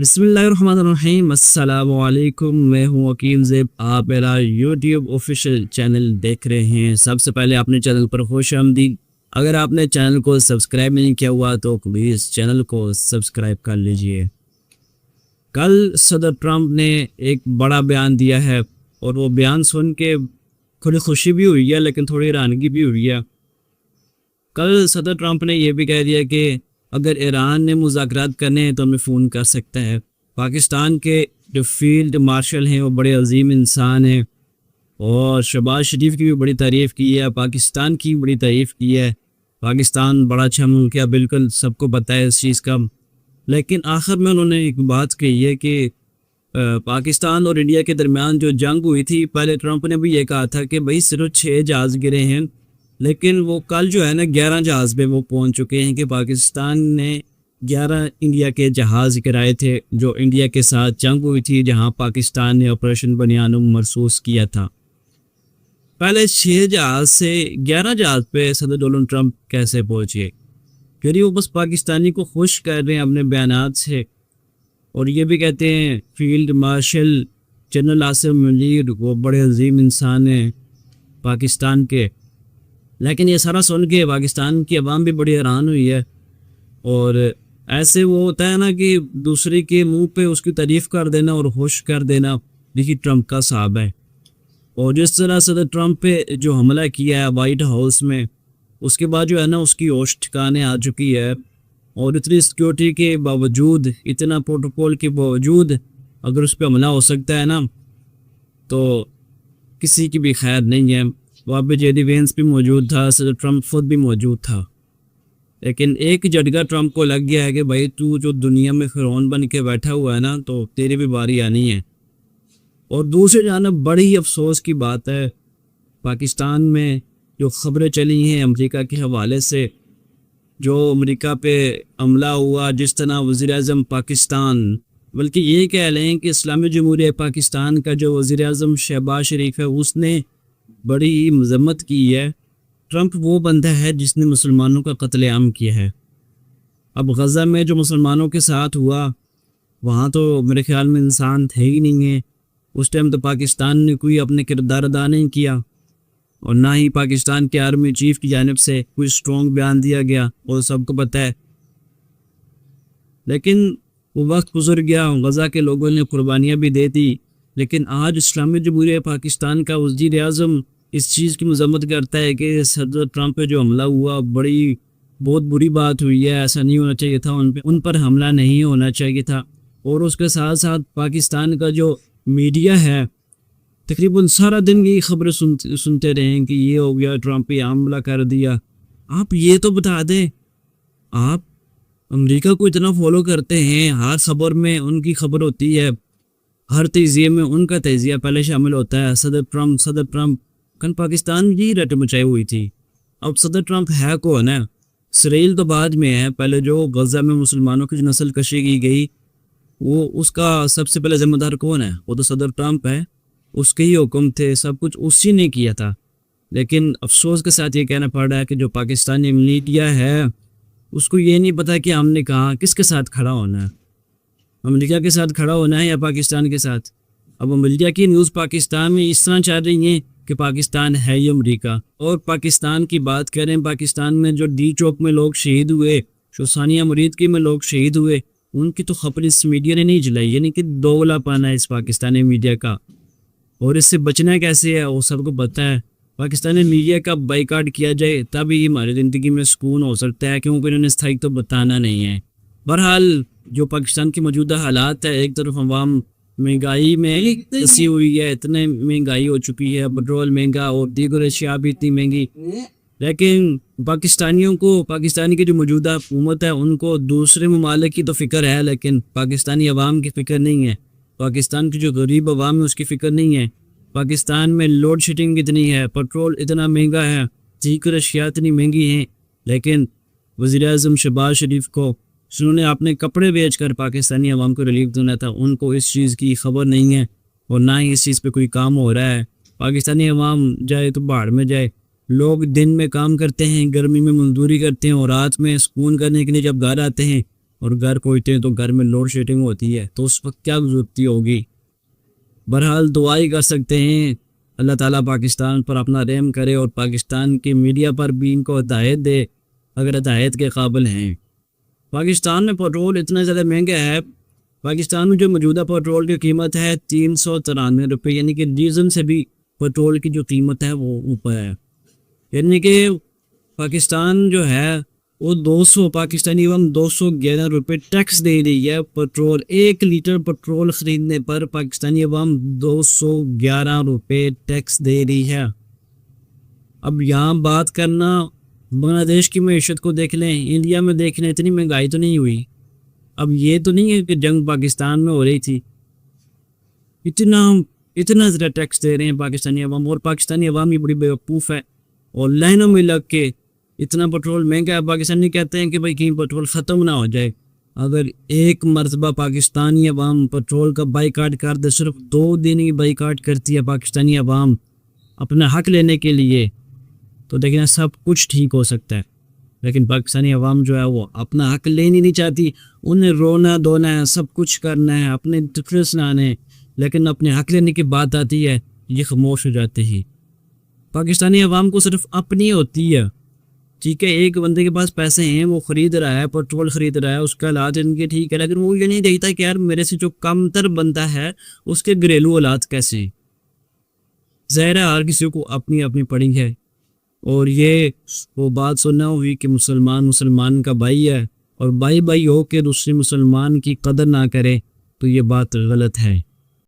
بسم اللہ الرحمن الرحیم۔ السلام علیکم، میں ہوں عقیل زیب۔ آپ میرا یوٹیوب آفیشیل چینل دیکھ رہے ہیں۔ سب سے پہلے اپنے چینل پر خوش آمدید۔ اگر آپ نے چینل کو سبسکرائب نہیں کیا ہوا تو پلیز چینل کو سبسکرائب کر لیجئے۔ کل صدر ٹرمپ نے ایک بڑا بیان دیا ہے اور وہ بیان سن کے تھوڑی خوشی بھی ہوئی ہے لیکن تھوڑی حیرانگی بھی ہوئی ہے۔ کل صدر ٹرمپ نے یہ بھی کہہ دیا کہ اگر ایران نے مذاکرات کرنے ہیں تو ہمیں فون کر سکتا ہے۔ پاکستان کے جو فیلڈ مارشل ہیں وہ بڑے عظیم انسان ہیں اور شہباز شریف کی بھی بڑی تعریف کی ہے، پاکستان کی بڑی تعریف کی ہے۔ پاکستان بڑا اچھا ملک ہے، بالکل سب کو پتہ ہے اس چیز کا۔ لیکن آخر میں انہوں نے ایک بات کہی ہے کہ پاکستان اور انڈیا کے درمیان جو جنگ ہوئی تھی، پہلے ٹرمپ نے بھی یہ کہا تھا کہ بھائی صرف 6 جہاز گرے ہیں، لیکن وہ کل جو ہے نا 11 جہاز پہ وہ پہنچ چکے ہیں کہ پاکستان نے 11 انڈیا کے جہاز گرائے تھے جو انڈیا کے ساتھ جنگ ہوئی تھی، جہاں پاکستان نے آپریشن بنیانم مرسوس کیا تھا۔ پہلے 6 جہاز سے 11 جہاز پہ صدر ڈونلڈ ٹرمپ کیسے پہنچے؟ پھر وہ بس پاکستانی کو خوش کر رہے ہیں اپنے بیانات سے، اور یہ بھی کہتے ہیں field marshal general Asim Munir وہ بڑے عظیم انسان ہیں پاکستان کے۔ لیکن یہ سارا سن کے پاکستان کی عوام بھی بڑی حیران ہوئی ہے، اور ایسے وہ ہوتا ہے نا کہ دوسرے کے منہ پہ اس کی تعریف کر دینا اور خوش کر دینا، دیکھیے ٹرمپ کا صاحب ہے۔ اور جس طرح صدر ٹرمپ پہ جو حملہ کیا ہے وائٹ ہاؤس میں، اس کے بعد جو ہے نا اس کی ہوش ٹھکانے آ چکی ہے، اور اتنی سیکیورٹی کے باوجود، اتنا پروٹوکول کے باوجود اگر اس پہ حملہ ہو سکتا ہے نا تو کسی کی بھی خیر نہیں ہے۔ وہاں پہ جے ڈی وینس بھی موجود تھا، صدر ٹرمپ خود بھی موجود تھا، لیکن ایک جھٹکا ٹرمپ کو لگ گیا ہے کہ بھائی تو جو دنیا میں فرعون بن کے بیٹھا ہوا ہے نا تو تیری بھی باری آنی ہے۔ اور دوسری جانب بڑی افسوس کی بات ہے، پاکستان میں جو خبریں چلی ہیں امریکہ کے حوالے سے، جو امریکہ پہ حملہ ہوا، جس طرح وزیر اعظم پاکستان، بلکہ یہ کہہ لیں کہ اسلامی جمہوریہ پاکستان کا جو وزیر اعظم شہباز شریف ہے، اس نے بڑی مذمت کی ہے۔ ٹرمپ وہ بندہ ہے جس نے مسلمانوں کا قتل عام کیا ہے۔ اب غزہ میں جو مسلمانوں کے ساتھ ہوا، وہاں تو میرے خیال میں انسان تھے ہی نہیں ہیں۔ اس ٹائم تو پاکستان نے کوئی اپنے کردار ادا نہیں کیا، اور نہ ہی پاکستان کے آرمی چیف کی جانب سے کوئی سٹرونگ بیان دیا گیا، اور سب کو پتہ ہے۔ لیکن وہ وقت گزر گیا، غزہ کے لوگوں نے قربانیاں بھی دے دی، لیکن آج اسلامی جمہوریہ پاکستان کا وزیر اعظم اس چیز کی مذمت کرتا ہے کہ صدر ٹرمپ پہ جو حملہ ہوا بہت بری بات ہوئی ہے، ایسا نہیں ہونا چاہیے تھا، ان پر حملہ نہیں ہونا چاہیے تھا۔ اور اس کے ساتھ ساتھ پاکستان کا جو میڈیا ہے تقریباً سارا دن یہ خبریں سنتے رہیں کہ یہ ہو گیا، ٹرمپ یہ حملہ کر دیا۔ آپ یہ تو بتا دیں، آپ امریکہ کو اتنا فالو کرتے ہیں، ہر خبر میں ان کی خبر ہوتی ہے، ہر تجزیے میں ان کا تجزیہ پہلے شامل ہوتا ہے۔ صدر ٹرمپ کل پاکستان کی رٹ مچائی ہوئی تھی۔ اب صدر ٹرمپ ہے کون ہے؟ اسرائیل تو بعد میں ہے، پہلے جو غزہ میں مسلمانوں کی جو نسل کشی کی گئی، وہ اس کا سب سے پہلے ذمہ دار کون ہے؟ وہ تو صدر ٹرمپ ہے، اس کے ہی حکم تھے، سب کچھ اسی نے کیا تھا۔ لیکن افسوس کے ساتھ یہ کہنا پڑ رہا ہے کہ جو پاکستانی میڈیا ہے اس کو یہ نہیں پتا کہ ہم نے کہا کس کے ساتھ کھڑا ہونا ہے، امریکہ کے ساتھ کھڑا ہونا ہے یا پاکستان کے ساتھ۔ اب امریکہ کی نیوز پاکستان میں اس طرح چل رہی ہیں کہ پاکستان ہے ہی امریکہ، اور پاکستان کی بات کریں، پاکستان میں جو ڈی چوک میں لوگ شہید ہوئے، جو ثانیہ مرید کی میں لوگ شہید ہوئے، ان کی تو خبر اس میڈیا نے نہیں جلائی، یعنی کہ دوغلا پانا ہے اس پاکستانی میڈیا کا، اور اس سے بچنا کیسے ہے وہ سب کو پتہ ہے۔ پاکستانی میڈیا کا بائیکاٹ کیا جائے تب ہی ہماری زندگی میں سکون ہو سکتا ہے، کیونکہ انہوں نے استھائی تو بتانا نہیں ہے۔ بہرحال جو پاکستان کے موجودہ حالات ہے، ایک طرف عوام مہنگائی میں پھنسی ہوئی ہے، اتنے مہنگائی ہو چکی ہے، پٹرول مہنگا اور دیگر اشیاء بھی اتنی مہنگی، لیکن پاکستانی کی جو موجودہ حکومت ہے ان کو دوسرے ممالک کی تو فکر ہے، لیکن پاکستانی عوام کی فکر نہیں ہے، پاکستان کی جو غریب عوام ہے اس کی فکر نہیں ہے۔ پاکستان میں لوڈ شیڈنگ اتنی ہے، پٹرول اتنا مہنگا ہے، دیگر اشیاء اتنی مہنگی ہیں، لیکن وزیر اعظم شہباز شریف کو جنہوں نے اپنے کپڑے بیچ کر پاکستانی عوام کو ریلیف دینا تھا، ان کو اس چیز کی خبر نہیں ہے، اور نہ ہی اس چیز پہ کوئی کام ہو رہا ہے۔ پاکستانی عوام جائے تو باہر میں جائے، لوگ دن میں کام کرتے ہیں، گرمی میں مزدوری کرتے ہیں، اور رات میں سکون کرنے کے لیے جب گھر آتے ہیں اور گھر پہنچتے ہیں تو گھر میں لوڈ شیڈنگ ہوتی ہے، تو اس وقت کیا گزرتی ہوگی۔ بہرحال دعا ہی کر سکتے ہیں اللہ تعالیٰ پاکستان پر اپنا رحم کرے اور پاکستان کی میڈیا پر بھی ان کو ہدایت دے اگر ہدایت کے قابل ہیں۔ پاکستان میں پیٹرول اتنا زیادہ مہنگا ہے، پاکستان میں جو موجودہ پیٹرول کی قیمت ہے 393 روپے، یعنی کہ ڈیزل سے بھی پیٹرول کی جو قیمت ہے وہ اوپر ہے، یعنی کہ پاکستان جو ہے وہ 200 پاکستانی عوام 211 روپے ٹیکس دے رہی ہے پیٹرول، 1 لیٹر پیٹرول خریدنے پر پاکستانی عوام 211 روپے ٹیکس دے رہی ہے۔ اب یہاں بات کرنا بنگلہ دیش کی معیشت کو دیکھ لیں، انڈیا میں دیکھ لیں، اتنی مہنگائی تو نہیں ہوئی۔ اب یہ تو نہیں ہے کہ جنگ پاکستان میں ہو رہی تھی، اتنا زیادہ ٹیکس دے رہے ہیں پاکستانی عوام، اور پاکستانی عوام یہ بڑی بیوقوف ہے اور لائنوں میں لگ کے اتنا پیٹرول مہنگا ہے۔ پاکستانی کہتے ہیں کہ بھائی کہیں پیٹرول ختم نہ ہو جائے، اگر ایک مرتبہ پاکستانی عوام پیٹرول کا بائیکاٹ کر دے، صرف 2 دن ہی بائیکاٹ کرتی ہے پاکستانی عوام اپنا حق لینے کے لیے، تو دیکھیں سب کچھ ٹھیک ہو سکتا ہے۔ لیکن پاکستانی عوام جو ہے وہ اپنا حق لینی نہیں چاہتی، انہیں رونا دھونا ہے، سب کچھ کرنا ہے، اپنے ٹکڑے سنانے، لیکن اپنے حق لینے کی بات آتی ہے یہ خاموش ہو جاتے ہی۔ پاکستانی عوام کو صرف اپنی ہوتی ہے، ٹھیک ہے، ایک بندے کے پاس پیسے ہیں، وہ خرید رہا ہے، پیٹرول خرید رہا ہے، اس کا حالات ان کے ٹھیک ہے، لیکن وہ یہ نہیں دیکھتا کہ یار میرے سے جو کم تر بندہ ہے اس کے گھریلو حالات کیسے۔ ظاہر ہے ہر کسی کو اپنی اپنی پڑی ہے، اور یہ وہ بات سننا ہوئی کہ مسلمان کا بھائی ہے، اور بھائی ہو کے دوسرے مسلمان کی قدر نہ کرے تو یہ بات غلط ہے۔